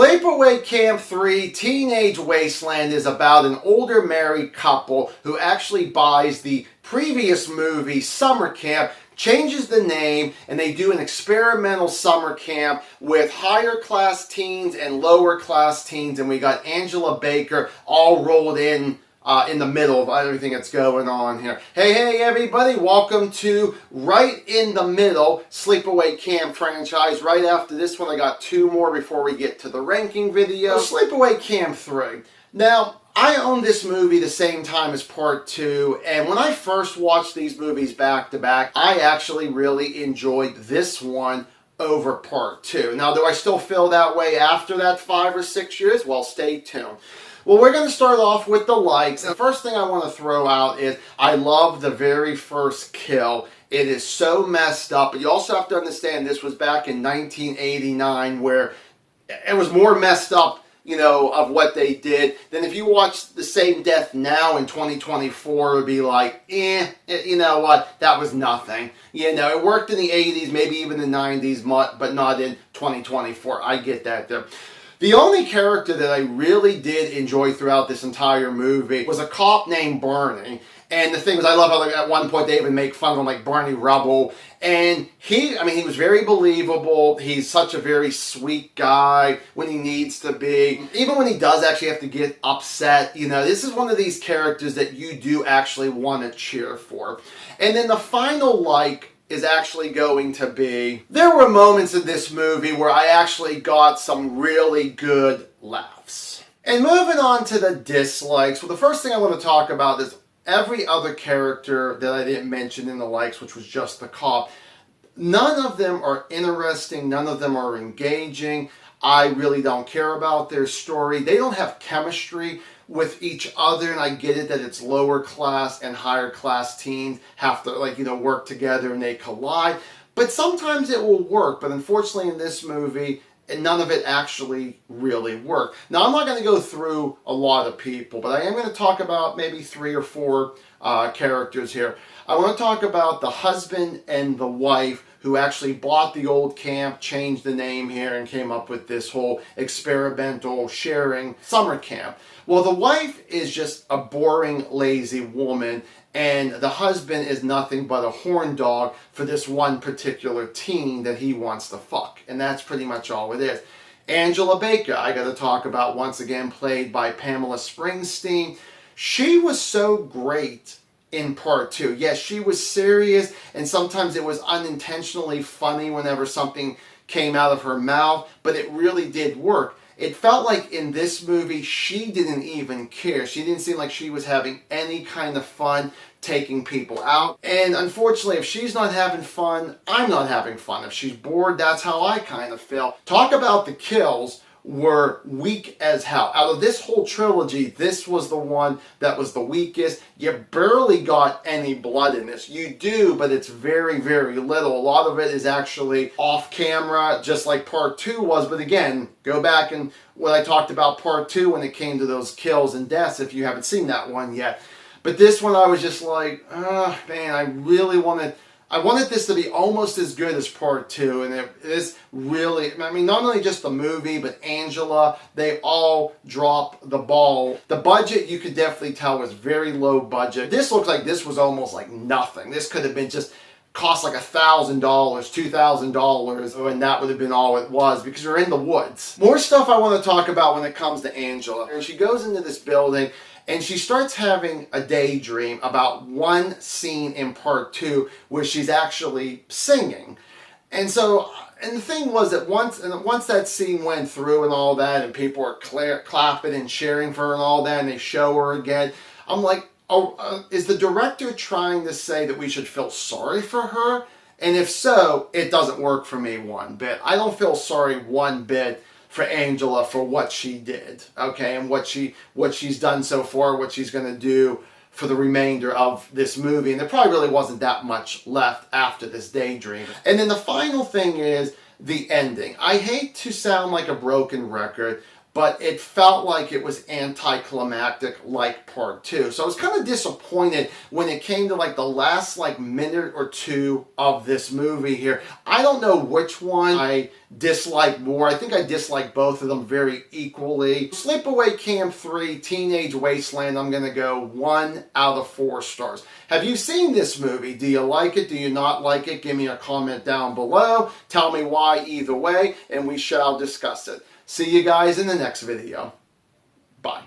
Sleepaway Camp 3 Teenage Wasteland is about an older married couple who actually buys the previous movie Summer Camp, changes the name, and they do an experimental summer camp with higher class teens and lower class teens, and we got Angela Baker all rolled in the middle of everything that's going on here. Hey everybody, welcome to Right in the Middle Sleepaway Camp franchise. Right after this one, I got two more before we get to the ranking video. Sleepaway Camp 3. Now, I owned this movie the same time as Part 2, and when I first watched these movies back to back, I actually really enjoyed this one over Part 2. Now, do I still feel that way after that 5 or 6 years? Well, stay tuned. Well, we're going to start off with the likes. And the first thing I want to throw out is I love the very first kill. It is so messed up. But you also have to understand this was back in 1989 where it was more messed up, you know, of what they did. Then if you watch the same death now in 2024, it would be like, you know what, that was nothing. You know, it worked in the 80s, maybe even the 90s, but not in 2024. I get that there. The only character that I really did enjoy throughout this entire movie was a cop named Bernie. And the thing was, I love how at one point they even make fun of him like Barney Rubble. And he was very believable. He's such a very sweet guy when he needs to be. Even when he does actually have to get upset, you know, this is one of these characters that you do actually want to cheer for. And then the final like is actually going to be, there were moments in this movie where I actually got some really good laughs. And moving on to the dislikes, well, the first thing I want to talk about is every other character that I didn't mention in the likes, which was just the cop. None of them are interesting. None of them are engaging. I really don't care about their story. They don't have chemistry with each other, and I get it that it's lower class and higher class teens have to, like, you know, work together and they collide. But sometimes it will work. But unfortunately in this movie, none of it actually really worked. Now, I'm not going to go through a lot of people, but I am going to talk about maybe 3 or 4 characters here. I want to talk about the husband and the wife who actually bought the old camp, changed the name here, and came up with this whole experimental sharing summer camp. Well, the wife is just a boring, lazy woman, and the husband is nothing but a horn dog for this one particular teen that he wants to fuck. And that's pretty much all it is. Angela Baker, I got to talk about, once again, played by Pamela Springsteen. She was so great in Part 2. Yes, she was serious, and sometimes it was unintentionally funny whenever something came out of her mouth, but it really did work. It felt like in this movie, she didn't even care. She didn't seem like she was having any kind of fun taking people out. And unfortunately, if she's not having fun, I'm not having fun. If she's bored, that's how I kind of feel. Talk about the kills were weak as hell. Out of this whole trilogy, this was the one that was the weakest. You barely got any blood in this. You do, but it's very, very little. A lot of it is actually off camera, just like Part 2 was. But again, go back and what I talked about Part 2 when it came to those kills and deaths, if you haven't seen that one yet. But this one, I was just like, man, I really wanted this to be almost as good as Part 2, and it is really, I mean, not only just the movie, but Angela, they all drop the ball. The budget, you could definitely tell, was very low budget. This looks like this was almost like nothing. This could have been just cost like $1,000, $2,000, and that would have been all it was, because you're in the woods. More stuff I want to talk about when it comes to Angela. And she goes into this building, and she starts having a daydream about one scene in Part 2 where she's actually singing. And so, and the thing was that once that scene went through and all that, and people are clapping and cheering for her and all that, and they show her again, I'm like, oh, is the director trying to say that we should feel sorry for her? And if so, it doesn't work for me one bit. I don't feel sorry one bit for Angela for what she did, okay, and what she's done so far, what she's going to do for the remainder of this movie. And there probably really wasn't that much left after this daydream. And then the final thing is the ending. I hate to sound like a broken record, but it felt like it was anticlimactic like part 2. So I was kind of disappointed when it came to like the last like minute or two of this movie here. I don't know which one I dislike more. I think I dislike both of them very equally. Sleepaway Camp 3, Teenage Wasteland, I'm going to go 1 out of 4 stars. Have you seen this movie? Do you like it? Do you not like it? Give me a comment down below. Tell me why either way, and we shall discuss it. See you guys in the next video. Bye.